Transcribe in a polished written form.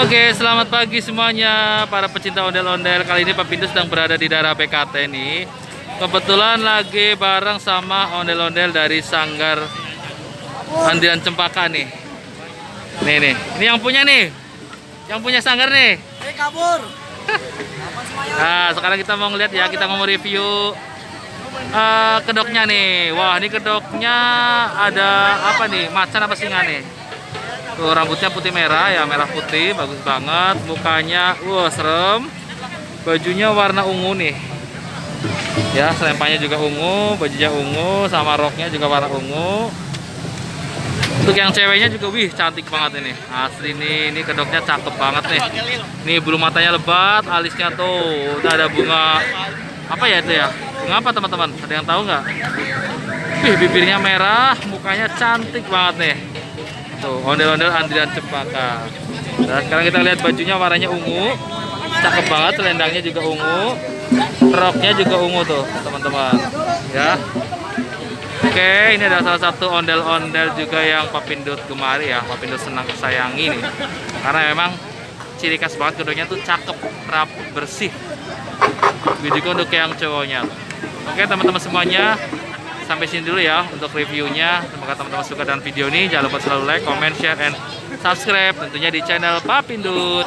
Oke, selamat pagi semuanya para pecinta ondel-ondel. Kali ini Pak Pindu sedang berada di daerah BKT nih. Kebetulan lagi bareng sama ondel-ondel dari Sanggar Andian Cempaka nih. Nih, ini yang punya nih. Yang punya sanggar nih. Kabur. Nah, sekarang kita mau ngeliat ya, kita mau review kedoknya nih. Wah, ini kedoknya ada apa nih? Macan apa singa nih? Tuh, rambutnya putih merah ya, merah putih, bagus banget. Mukanya, wah serem. Bajunya warna ungu nih. Ya, selempangnya juga ungu, bajunya ungu, sama roknya juga warna ungu. Untuk yang ceweknya juga, wih cantik banget ini. Asli nih, ini kedoknya cakep banget nih. Nih bulu matanya lebat, alisnya tuh udah ada bunga. Apa ya itu ya? Bunga apa teman-teman? Ada yang tahu nggak? Wih, bibirnya merah, mukanya cantik banget nih. Tuh, ondel-ondel Andian Cempaka. Nah, sekarang kita lihat bajunya warnanya ungu. Cakep banget, selendangnya juga ungu. Roknya juga ungu tuh, teman-teman. Ya. Oke, ini adalah salah satu ondel-ondel juga yang Pak Pindut gemari ya. Pak Pindut senang sayangi nih. Karena memang ciri khas banget kedoknya tuh cakep, rapi, bersih. Begitu juga untuk yang cowoknya. Oke, teman-teman semuanya. Sampai sini dulu ya untuk reviewnya. Semoga teman-teman suka dengan video ini. Jangan lupa selalu like, comment, share, and subscribe tentunya di channel Pak Pindut.